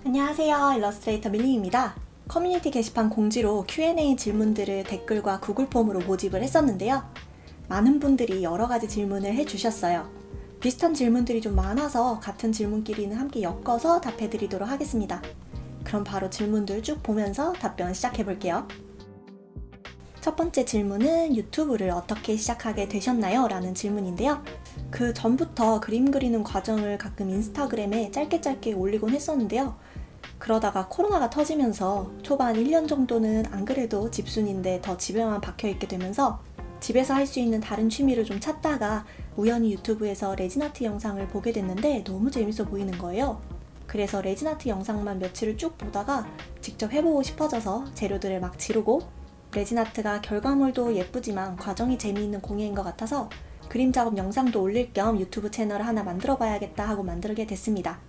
안녕하세요. 일러스트레이터 밀리입니다. 커뮤니티 게시판 공지로 Q&A 질문들을 댓글과 구글 폼으로 모집을 했었는데요. 많은 분들이 여러 가지 질문을 해주셨어요. 비슷한 질문들이 좀 많아서 같은 질문끼리는 함께 엮어서 답해드리도록 하겠습니다. 그럼 바로 질문들 쭉 보면서 답변 시작해볼게요. 첫 번째 질문은 유튜브를 어떻게 시작하게 되셨나요? 라는 질문인데요. 그 전부터 그림 그리는 과정을 가끔 인스타그램에 짧게 올리곤 했었는데요. 그러다가 코로나가 터지면서 초반 1년 정도는 안 그래도 집순인데 더 집에만 박혀있게 되면서 집에서 할 수 있는 다른 취미를 좀 찾다가 우연히 유튜브에서 레진아트 영상을 보게 됐는데 너무 재밌어 보이는 거예요. 그래서 레진아트 영상만 며칠을 쭉 보다가 직접 해보고 싶어져서 재료들을 막 지르고 레진아트가 결과물도 예쁘지만 과정이 재미있는 공예인 것 같아서 그림 작업 영상도 올릴 겸 유튜브 채널을 하나 만들어 봐야겠다 하고 만들게 됐습니다.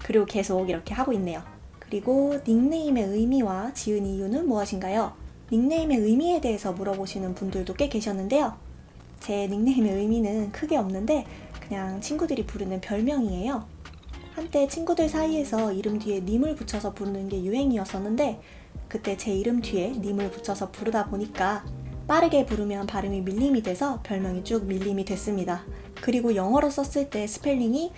그리고 계속 이렇게 하고 있네요. 그리고 닉네임의 의미와 지은 이유는 무엇인가요? 닉네임의 의미에 대해서 물어보시는 분들도 꽤 계셨는데요. 제 닉네임의 의미는 크게 없는데 그냥 친구들이 부르는 별명이에요. 한때 친구들 사이에서 이름 뒤에 님을 붙여서 부르는 게 유행이었었는데 그때 제 이름 뒤에 님을 붙여서 부르다 보니까 빠르게 부르면 발음이 밀림이 돼서 별명이 쭉 밀림이 됐습니다. 그리고 영어로 썼을 때 스펠링이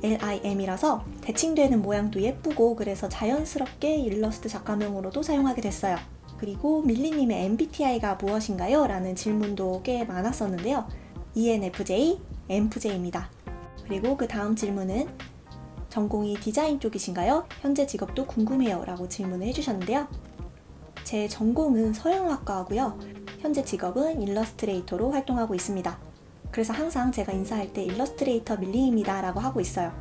MILLIM이라서 대칭되는 모양도 예쁘고 그래서 자연스럽게 일러스트 작가명으로도 사용하게 됐어요. 그리고 밀리님의 MBTI가 무엇인가요? 라는 질문도 꽤 많았었는데요. ENFJ, MFJ입니다. 그리고 그 다음 질문은 전공이 디자인 쪽이신가요? 현재 직업도 궁금해요 라고 질문을 해주셨는데요. 제 전공은 서양학과고요. 현재 직업은 일러스트레이터로 활동하고 있습니다. 그래서 항상 제가 인사할 때 일러스트레이터 밀리입니다 라고 하고 있어요.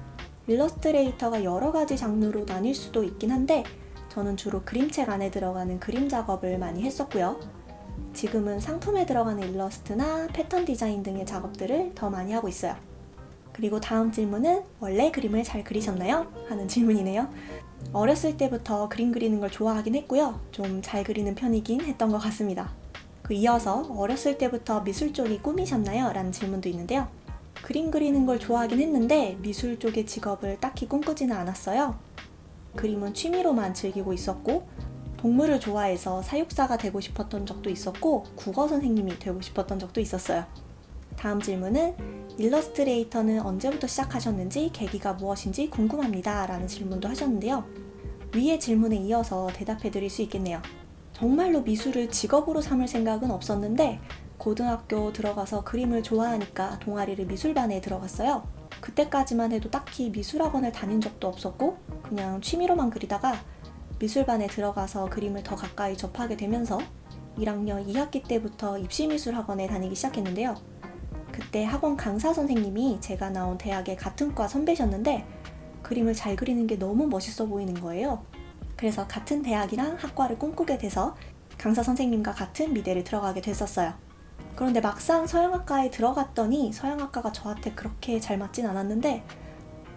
일러스트레이터가 여러 가지 장르로 나뉠 수도 있긴 한데 저는 주로 그림책 안에 들어가는 그림 작업을 많이 했었고요. 지금은 상품에 들어가는 일러스트나 패턴 디자인 등의 작업들을 더 많이 하고 있어요. 그리고 다음 질문은 원래 그림을 잘 그리셨나요? 하는 질문이네요. 어렸을 때부터 그림 그리는 걸 좋아하긴 했고요. 좀 잘 그리는 편이긴 했던 것 같습니다. 이어서 어렸을 때부터 미술 쪽이 꿈이셨나요? 라는 질문도 있는데요. 그림 그리는 걸 좋아하긴 했는데 미술 쪽의 직업을 딱히 꿈꾸지는 않았어요. 그림은 취미로만 즐기고 있었고 동물을 좋아해서 사육사가 되고 싶었던 적도 있었고 국어 선생님이 되고 싶었던 적도 있었어요. 다음 질문은 일러스트레이터는 언제부터 시작하셨는지 계기가 무엇인지 궁금합니다 라는 질문도 하셨는데요. 위의 질문에 이어서 대답해 드릴 수 있겠네요. 정말로 미술을 직업으로 삼을 생각은 없었는데 고등학교 들어가서 그림을 좋아하니까 동아리를 미술반에 들어갔어요. 그때까지만 해도 딱히 미술학원을 다닌 적도 없었고 그냥 취미로만 그리다가 미술반에 들어가서 그림을 더 가까이 접하게 되면서 1학년 2학기 때부터 입시미술학원에 다니기 시작했는데요. 그때 학원 강사 선생님이 제가 나온 대학의 같은 과 선배셨는데 그림을 잘 그리는 게 너무 멋있어 보이는 거예요. 그래서 같은 대학이랑 학과를 꿈꾸게 돼서 강사 선생님과 같은 미대를 들어가게 됐었어요. 그런데 막상 서양학과에 들어갔더니 서양학과가 저한테 그렇게 잘 맞진 않았는데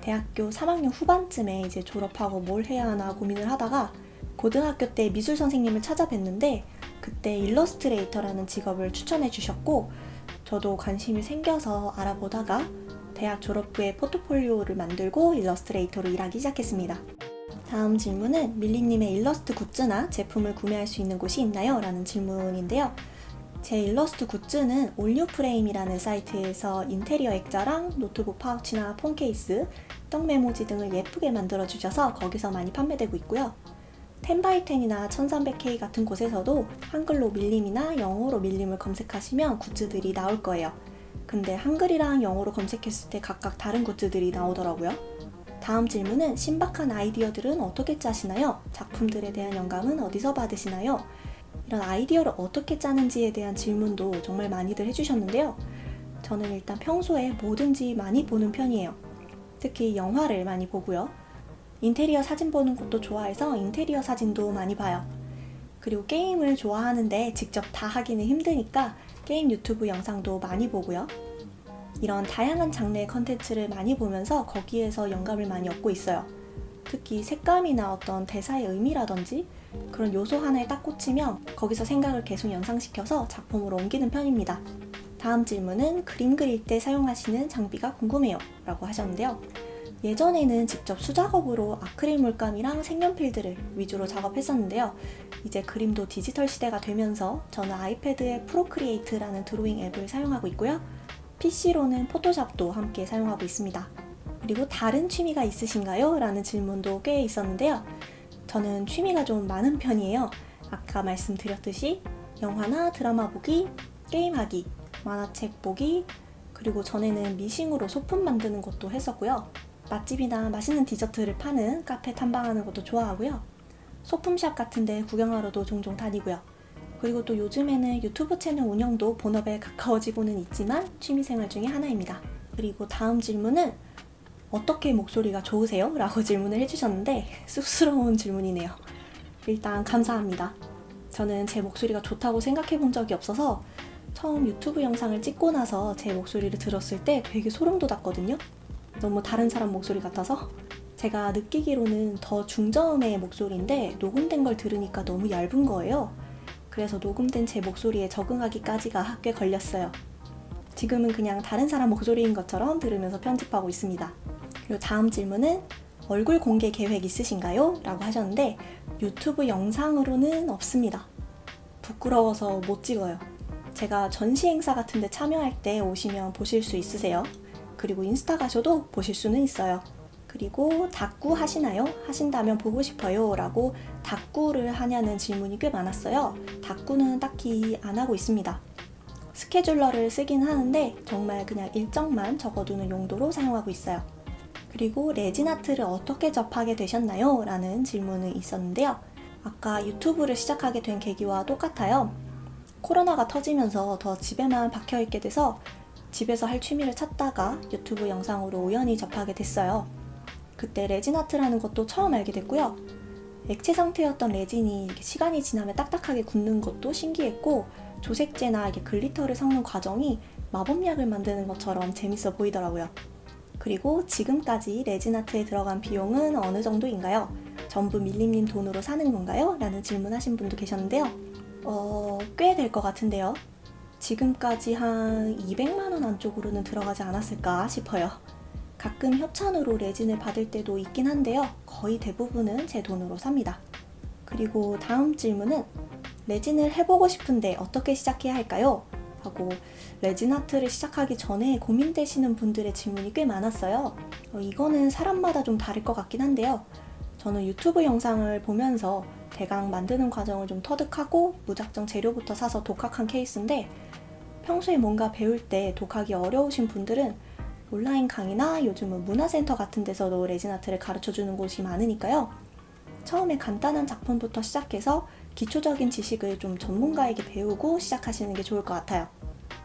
대학교 3학년 후반쯤에 이제 졸업하고 뭘 해야 하나 고민을 하다가 고등학교 때 미술 선생님을 찾아뵀는데 그때 일러스트레이터라는 직업을 추천해 주셨고 저도 관심이 생겨서 알아보다가 대학 졸업 후에 포트폴리오를 만들고 일러스트레이터로 일하기 시작했습니다. 다음 질문은 밀리님의 일러스트 굿즈나 제품을 구매할 수 있는 곳이 있나요? 라는 질문인데요. 제 일러스트 굿즈는 올뉴프레임이라는 사이트에서 인테리어 액자랑 노트북 파우치나 폰 케이스, 떡 메모지 등을 예쁘게 만들어주셔서 거기서 많이 판매되고 있고요. 10x10이나 1300K 같은 곳에서도 한글로 밀림이나 영어로 밀림을 검색하시면 굿즈들이 나올 거예요. 근데 한글이랑 영어로 검색했을 때 각각 다른 굿즈들이 나오더라고요. 다음 질문은 신박한 아이디어들은 어떻게 짜시나요? 작품들에 대한 영감은 어디서 받으시나요? 이런 아이디어를 어떻게 짜는지에 대한 질문도 정말 많이들 해주셨는데요. 저는 일단 평소에 뭐든지 많이 보는 편이에요. 특히 영화를 많이 보고요. 인테리어 사진 보는 것도 좋아해서 인테리어 사진도 많이 봐요. 그리고 게임을 좋아하는데 직접 다 하기는 힘드니까 게임 유튜브 영상도 많이 보고요. 이런 다양한 장르의 컨텐츠를 많이 보면서 거기에서 영감을 많이 얻고 있어요. 특히 색감이나 어떤 대사의 의미라든지 그런 요소 하나에 딱 꽂히면 거기서 생각을 계속 연상시켜서 작품으로 옮기는 편입니다. 다음 질문은 그림 그릴 때 사용하시는 장비가 궁금해요 라고 하셨는데요. 예전에는 직접 수작업으로 아크릴 물감이랑 색연필들을 위주로 작업했었는데요. 이제 그림도 디지털 시대가 되면서 저는 아이패드에 프로크리에이트라는 드로잉 앱을 사용하고 있고요. PC로는 포토샵도 함께 사용하고 있습니다. 그리고 다른 취미가 있으신가요? 라는 질문도 꽤 있었는데요. 저는 취미가 좀 많은 편이에요. 아까 말씀드렸듯이 영화나 드라마 보기, 게임하기, 만화책 보기, 그리고 전에는 미싱으로 소품 만드는 것도 했었고요. 맛집이나 맛있는 디저트를 파는 카페 탐방하는 것도 좋아하고요. 소품샵 같은 데 구경하러도 종종 다니고요. 그리고 또 요즘에는 유튜브 채널 운영도 본업에 가까워지고는 있지만 취미생활 중에 하나입니다. 그리고 다음 질문은 어떻게 목소리가 좋으세요? 라고 질문을 해주셨는데 쑥스러운 질문이네요. 일단 감사합니다. 저는 제 목소리가 좋다고 생각해 본 적이 없어서 처음 유튜브 영상을 찍고 나서 제 목소리를 들었을 때 되게 소름 돋았거든요. 너무 다른 사람 목소리 같아서. 제가 느끼기로는 더 중저음의 목소리인데 녹음된 걸 들으니까 너무 얇은 거예요. 그래서 녹음된 제 목소리에 적응하기까지가 꽤 걸렸어요. 지금은 그냥 다른 사람 목소리인 것처럼 들으면서 편집하고 있습니다. 그리고 다음 질문은 얼굴 공개 계획 있으신가요? 라고 하셨는데 유튜브 영상으로는 없습니다. 부끄러워서 못 찍어요. 제가 전시 행사 같은 데 참여할 때 오시면 보실 수 있으세요. 그리고 인스타 가셔도 보실 수는 있어요. 그리고 다꾸 하시나요? 하신다면 보고 싶어요 라고 다꾸를 하냐는 질문이 꽤 많았어요. 다꾸는 딱히 안 하고 있습니다. 스케줄러를 쓰긴 하는데 정말 그냥 일정만 적어두는 용도로 사용하고 있어요. 그리고 레진아트를 어떻게 접하게 되셨나요? 라는 질문이 있었는데요. 아까 유튜브를 시작하게 된 계기와 똑같아요. 코로나가 터지면서 더 집에만 박혀있게 돼서 집에서 할 취미를 찾다가 유튜브 영상으로 우연히 접하게 됐어요. 그때 레진아트라는 것도 처음 알게 됐고요. 액체 상태였던 레진이 이렇게 시간이 지나면 딱딱하게 굳는 것도 신기했고 조색제나 이렇게 글리터를 섞는 과정이 마법약을 만드는 것처럼 재밌어 보이더라고요. 그리고 지금까지 레진아트에 들어간 비용은 어느 정도인가요? 전부 밀림님 돈으로 사는 건가요? 라는 질문하신 분도 계셨는데요. 꽤 될 것 같은데요. 지금까지 한 200만 원 안쪽으로는 들어가지 않았을까 싶어요. 가끔 협찬으로 레진을 받을 때도 있긴 한데요. 거의 대부분은 제 돈으로 삽니다. 그리고 다음 질문은 레진을 해보고 싶은데 어떻게 시작해야 할까요? 하고 레진 아트를 시작하기 전에 고민되시는 분들의 질문이 꽤 많았어요. 이거는 사람마다 좀 다를 것 같긴 한데요. 저는 유튜브 영상을 보면서 대강 만드는 과정을 좀 터득하고 무작정 재료부터 사서 독학한 케이스인데 평소에 뭔가 배울 때 독학이 어려우신 분들은 온라인 강의나 요즘은 문화센터 같은 데서도 레진 아트를 가르쳐주는 곳이 많으니까요. 처음에 간단한 작품부터 시작해서 기초적인 지식을 좀 전문가에게 배우고 시작하시는 게 좋을 것 같아요.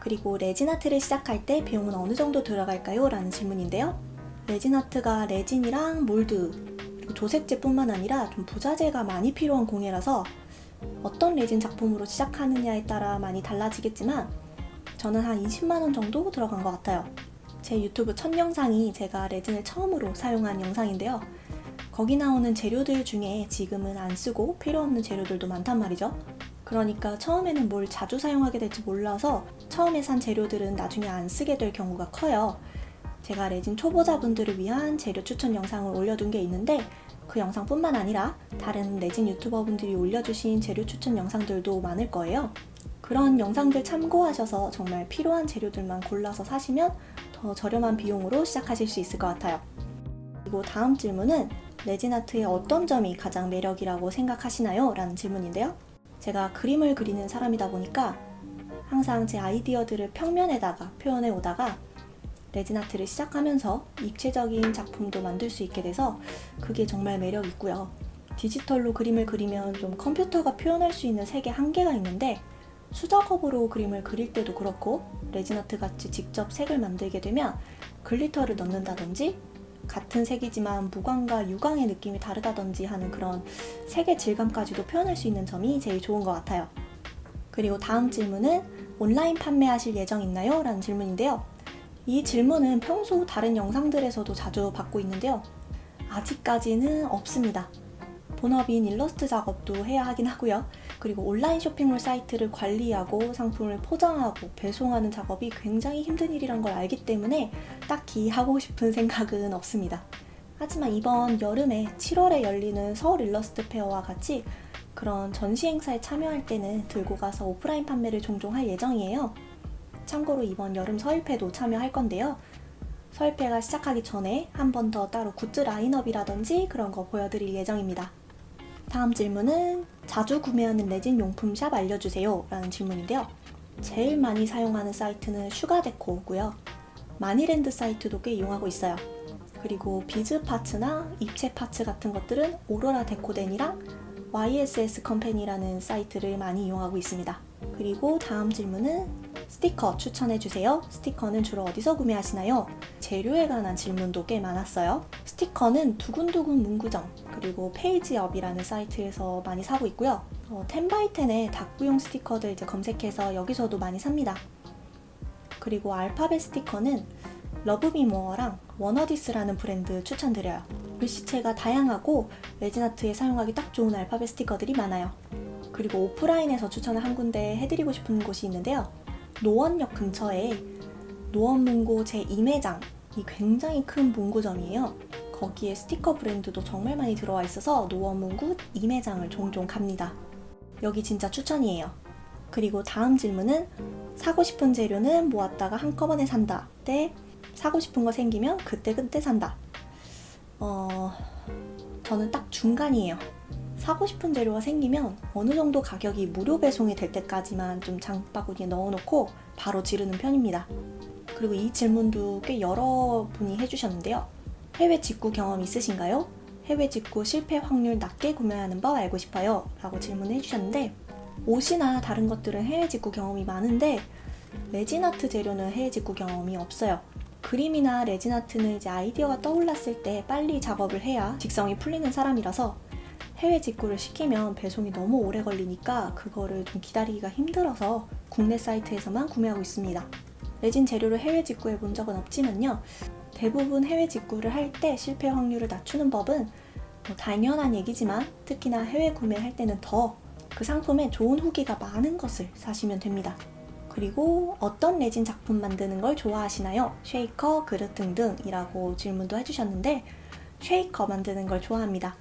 그리고 레진 아트를 시작할 때 비용은 어느 정도 들어갈까요? 라는 질문인데요. 레진 아트가 레진이랑 몰드, 그리고 조색제뿐만 아니라 좀 부자재가 많이 필요한 공예라서 어떤 레진 작품으로 시작하느냐에 따라 많이 달라지겠지만 저는 한 20만 원 정도 들어간 것 같아요. 제 유튜브 첫 영상이 제가 레진을 처음으로 사용한 영상인데요. 거기 나오는 재료들 중에 지금은 안 쓰고 필요 없는 재료들도 많단 말이죠. 그러니까 처음에는 뭘 자주 사용하게 될지 몰라서 처음에 산 재료들은 나중에 안 쓰게 될 경우가 커요. 제가 레진 초보자분들을 위한 재료 추천 영상을 올려둔 게 있는데 그 영상뿐만 아니라 다른 레진 유튜버분들이 올려주신 재료 추천 영상들도 많을 거예요. 그런 영상들 참고하셔서 정말 필요한 재료들만 골라서 사시면 더 저렴한 비용으로 시작하실 수 있을 것 같아요. 그리고 다음 질문은 레진 아트의 어떤 점이 가장 매력이라고 생각하시나요? 라는 질문인데요. 제가 그림을 그리는 사람이다 보니까 항상 제 아이디어들을 평면에다가 표현해 오다가 레진 아트를 시작하면서 입체적인 작품도 만들 수 있게 돼서 그게 정말 매력 있고요. 디지털로 그림을 그리면 좀 컴퓨터가 표현할 수 있는 색의 한계가 있는데 수작업으로 그림을 그릴 때도 그렇고 레진 아트 같이 직접 색을 만들게 되면 글리터를 넣는다든지 같은 색이지만 무광과 유광의 느낌이 다르다든지 하는 그런 색의 질감까지도 표현할 수 있는 점이 제일 좋은 것 같아요. 그리고 다음 질문은 온라인 판매하실 예정 있나요? 라는 질문인데요. 이 질문은 평소 다른 영상들에서도 자주 받고 있는데요. 아직까지는 없습니다. 본업인 일러스트 작업도 해야 하긴 하고요. 그리고 온라인 쇼핑몰 사이트를 관리하고 상품을 포장하고 배송하는 작업이 굉장히 힘든 일이란 걸 알기 때문에 딱히 하고 싶은 생각은 없습니다. 하지만 이번 여름에 7월에 열리는 서울 일러스트 페어와 같이 그런 전시 행사에 참여할 때는 들고 가서 오프라인 판매를 종종 할 예정이에요. 참고로 이번 여름 서일패도 참여할 건데요. 서일패가 시작하기 전에 한 번 더 따로 굿즈 라인업이라든지 그런 거 보여드릴 예정입니다. 다음 질문은 자주 구매하는 레진 용품 샵 알려주세요 라는 질문인데요. 제일 많이 사용하는 사이트는 슈가데코고요. 마니랜드 사이트도 꽤 이용하고 있어요. 그리고 비즈 파츠나 입체 파츠 같은 것들은 오로라 데코덴이랑 YSS 컴퍼니라는 사이트를 많이 이용하고 있습니다. 그리고 다음 질문은 스티커 추천해주세요. 스티커는 주로 어디서 구매하시나요? 재료에 관한 질문도 꽤 많았어요. 스티커는 두근두근 문구점 그리고 페이지업이라는 사이트에서 많이 사고 있고요. 10x10의 닭구용 스티커들 검색해서 여기서도 많이 삽니다. 그리고 알파벳 스티커는 러브미모어랑 워너디스라는 브랜드 추천드려요. 글씨체가 다양하고 레진아트에 사용하기 딱 좋은 알파벳 스티커들이 많아요. 그리고 오프라인에서 추천을 한 군데 해드리고 싶은 곳이 있는데요. 노원역 근처에 노원문고 제2매장이 굉장히 큰 문구점이에요. 거기에 스티커 브랜드도 정말 많이 들어와 있어서 노원문구 2매장을 종종 갑니다. 여기 진짜 추천이에요. 그리고 다음 질문은 사고 싶은 재료는 모았다가 한꺼번에 산다 대 사고 싶은 거 생기면 그때그때 산다. 저는 딱 중간이에요. 사고 싶은 재료가 생기면 어느 정도 가격이 무료 배송이 될 때까지만 좀 장바구니에 넣어놓고 바로 지르는 편입니다. 그리고 이 질문도 꽤 여러 분이 해주셨는데요. 해외 직구 경험 있으신가요? 해외 직구 실패 확률 낮게 구매하는 법 알고 싶어요 라고 질문을 해주셨는데, 옷이나 다른 것들은 해외 직구 경험이 많은데 레진아트 재료는 해외 직구 경험이 없어요. 그림이나 레진아트는 이제 아이디어가 떠올랐을 때 빨리 작업을 해야 직성이 풀리는 사람이라서 해외 직구를 시키면 배송이 너무 오래 걸리니까 그거를 좀 기다리기가 힘들어서 국내 사이트에서만 구매하고 있습니다. 레진 재료를 해외 직구해 본 적은 없지만요. 대부분 해외 직구를 할 때 실패 확률을 낮추는 법은 당연한 얘기지만 특히나 해외 구매할 때는 더 그 상품에 좋은 후기가 많은 것을 사시면 됩니다. 그리고 어떤 레진 작품 만드는 걸 좋아하시나요? 쉐이커, 그릇 등등이라고 질문도 해주셨는데 쉐이커 만드는 걸 좋아합니다.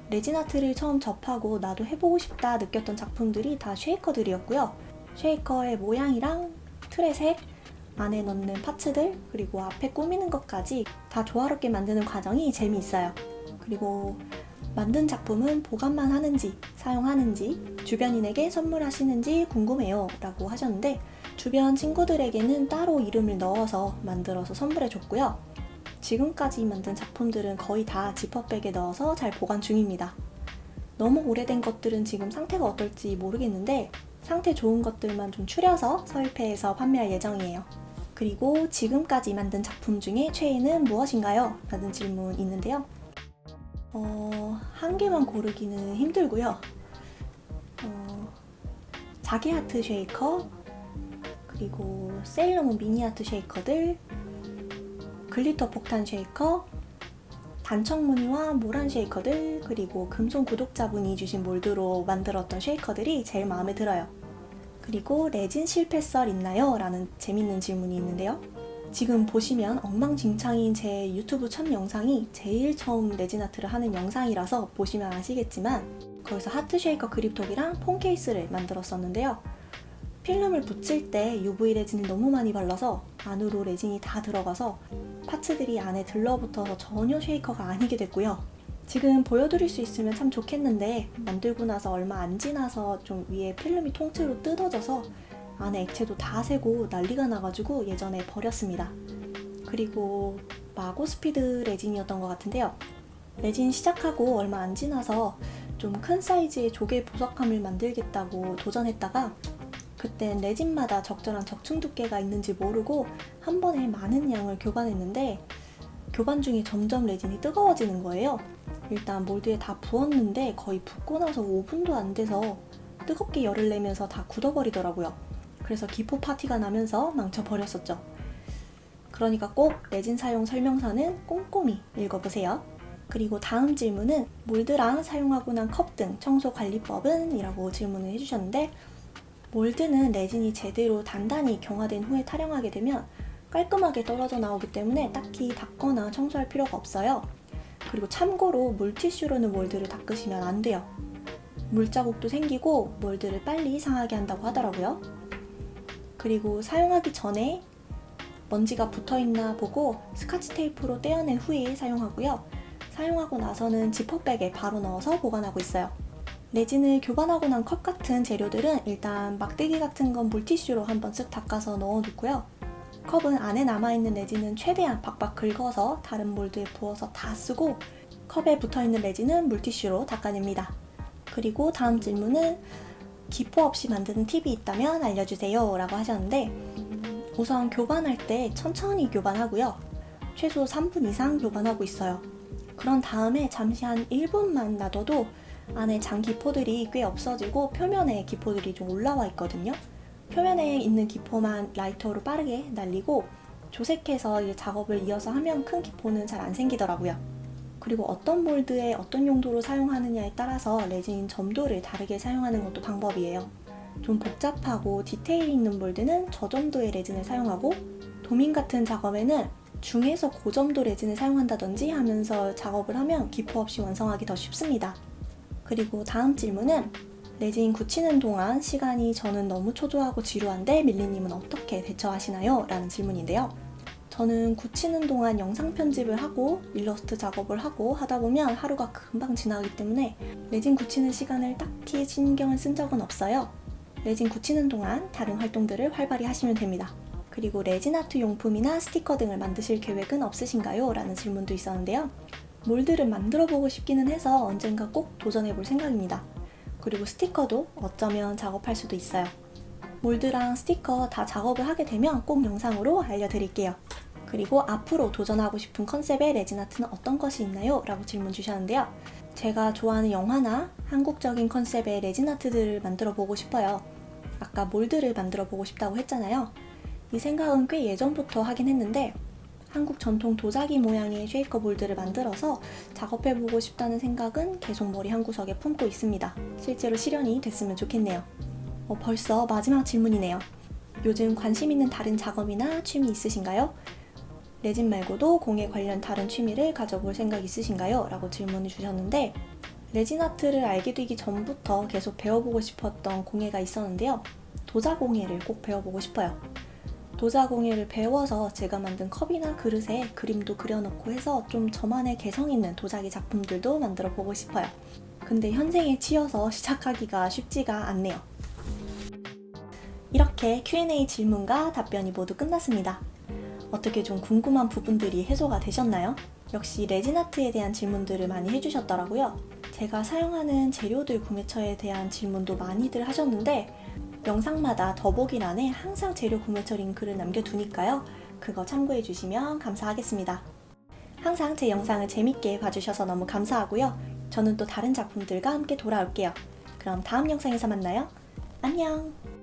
레진 아트를 처음 접하고 나도 해보고 싶다 느꼈던 작품들이 다 쉐이커들이었고요. 쉐이커의 모양이랑 틀의 색, 안에 넣는 파츠들, 그리고 앞에 꾸미는 것까지 다 조화롭게 만드는 과정이 재미있어요. 그리고 만든 작품은 보관만 하는지, 사용하는지, 주변인에게 선물하시는지 궁금해요 라고 하셨는데, 주변 친구들에게는 따로 이름을 넣어서 만들어서 선물해줬고요. 지금까지 만든 작품들은 거의 다 지퍼백에 넣어서 잘 보관 중입니다. 너무 오래된 것들은 지금 상태가 어떨지 모르겠는데 상태 좋은 것들만 좀 추려서 서일패에서 판매할 예정이에요. 그리고 지금까지 만든 작품 중에 최애는 무엇인가요? 라는 질문 있는데요. 한 개만 고르기는 힘들고요. 자개 아트 쉐이커, 그리고 세일러문 미니 아트 쉐이커들, 글리터 폭탄 쉐이커, 단청 무늬와 모란 쉐이커들, 그리고 금손 구독자분이 주신 몰드로 만들었던 쉐이커들이 제일 마음에 들어요. 그리고 레진 실패 썰 있나요? 라는 재밌는 질문이 있는데요. 지금 보시면 엉망진창인 제 유튜브 첫 영상이 제일 처음 레진 아트를 하는 영상이라서 보시면 아시겠지만 거기서 하트 쉐이커 그립톡이랑 폰 케이스를 만들었었는데요. 필름을 붙일 때 UV 레진을 너무 많이 발라서 안으로 레진이 다 들어가서 파츠들이 안에 들러붙어서 전혀 쉐이커가 아니게 됐고요. 지금 보여드릴 수 있으면 참 좋겠는데 만들고 나서 얼마 안 지나서 좀 위에 필름이 통째로 뜯어져서 안에 액체도 다 새고 난리가 나가지고 예전에 버렸습니다. 그리고 마고스피드 레진이었던 것 같은데요. 레진 시작하고 얼마 안 지나서 좀 큰 사이즈의 조개 보석함을 만들겠다고 도전했다가 그땐 레진마다 적절한 적층 두께가 있는지 모르고 한 번에 많은 양을 교반했는데 교반 중에 점점 레진이 뜨거워지는 거예요. 일단 몰드에 다 부었는데 거의 붓고 나서 5분도 안 돼서 뜨겁게 열을 내면서 다 굳어버리더라고요. 그래서 기포 파티가 나면서 망쳐버렸었죠. 그러니까 꼭 레진 사용 설명서는 꼼꼼히 읽어보세요. 그리고 다음 질문은 몰드랑 사용하고 난 컵 등 청소 관리법은? 이라고 질문을 해주셨는데, 몰드는 레진이 제대로 단단히 경화된 후에 탈영하게 되면 깔끔하게 떨어져 나오기 때문에 딱히 닦거나 청소할 필요가 없어요. 그리고 참고로 물티슈로는 몰드를 닦으시면 안 돼요. 물자국도 생기고 몰드를 빨리 상하게 한다고 하더라고요. 그리고 사용하기 전에 먼지가 붙어있나 보고 스카치 테이프로 떼어낸 후에 사용하고요. 사용하고 나서는 지퍼백에 바로 넣어서 보관하고 있어요. 레진을 교반하고 난 컵 같은 재료들은 일단 막대기 같은 건 물티슈로 한번 쓱 닦아서 넣어놓고요. 컵은 안에 남아있는 레진은 최대한 박박 긁어서 다른 몰드에 부어서 다 쓰고 컵에 붙어있는 레진은 물티슈로 닦아냅니다. 그리고 다음 질문은 기포 없이 만드는 팁이 있다면 알려주세요 라고 하셨는데, 우선 교반할 때 천천히 교반하고요. 최소 3분 이상 교반하고 있어요. 그런 다음에 잠시 한 1분만 놔둬도 안에 잔 기포들이 꽤 없어지고 표면에 기포들이 좀 올라와 있거든요. 표면에 있는 기포만 라이터로 빠르게 날리고 조색해서 이 작업을 이어서 하면 큰 기포는 잘 안 생기더라고요. 그리고 어떤 몰드에 어떤 용도로 사용하느냐에 따라서 레진 점도를 다르게 사용하는 것도 방법이에요. 좀 복잡하고 디테일 있는 몰드는 저점도의 레진을 사용하고, 도민 같은 작업에는 중에서 고점도 레진을 사용한다든지 하면서 작업을 하면 기포 없이 완성하기 더 쉽습니다. 그리고 다음 질문은 레진 굳히는 동안 시간이 저는 너무 초조하고 지루한데 밀리님은 어떻게 대처하시나요? 라는 질문인데요. 저는 굳히는 동안 영상 편집을 하고 일러스트 작업을 하고 하다 보면 하루가 금방 지나가기 때문에 레진 굳히는 시간을 딱히 신경을 쓴 적은 없어요. 레진 굳히는 동안 다른 활동들을 활발히 하시면 됩니다. 그리고 레진 아트 용품이나 스티커 등을 만드실 계획은 없으신가요? 라는 질문도 있었는데요. 몰드를 만들어 보고 싶기는 해서 언젠가 꼭 도전해 볼 생각입니다. 그리고 스티커도 어쩌면 작업할 수도 있어요. 몰드랑 스티커 다 작업을 하게 되면 꼭 영상으로 알려드릴게요. 그리고 앞으로 도전하고 싶은 컨셉의 레진 아트는 어떤 것이 있나요? 라고 질문 주셨는데요. 제가 좋아하는 영화나 한국적인 컨셉의 레진 아트들을 만들어 보고 싶어요. 아까 몰드를 만들어 보고 싶다고 했잖아요. 이 생각은 꽤 예전부터 하긴 했는데, 한국 전통 도자기 모양의 쉐이커 몰드를 만들어서 작업해보고 싶다는 생각은 계속 머리 한구석에 품고 있습니다. 실제로 실현이 됐으면 좋겠네요. 벌써 마지막 질문이네요. 요즘 관심 있는 다른 작업이나 취미 있으신가요? 레진 말고도 공예 관련 다른 취미를 가져볼 생각 있으신가요? 라고 질문을 주셨는데, 레진 아트를 알게 되기 전부터 계속 배워보고 싶었던 공예가 있었는데요. 도자 공예를 꼭 배워보고 싶어요. 도자 공예를 배워서 제가 만든 컵이나 그릇에 그림도 그려놓고 해서 좀 저만의 개성 있는 도자기 작품들도 만들어 보고 싶어요. 근데 현생에 치여서 시작하기가 쉽지가 않네요. 이렇게 Q&A 질문과 답변이 모두 끝났습니다. 어떻게 좀 궁금한 부분들이 해소가 되셨나요? 역시 레진 아트에 대한 질문들을 많이 해주셨더라고요. 제가 사용하는 재료들 구매처에 대한 질문도 많이들 하셨는데, 영상마다 더보기란에 항상 재료 구매처 링크를 남겨두니까요. 그거 참고해 주시면 감사하겠습니다. 항상 제 영상을 재밌게 봐주셔서 너무 감사하고요. 저는 또 다른 작품들과 함께 돌아올게요. 그럼 다음 영상에서 만나요. 안녕!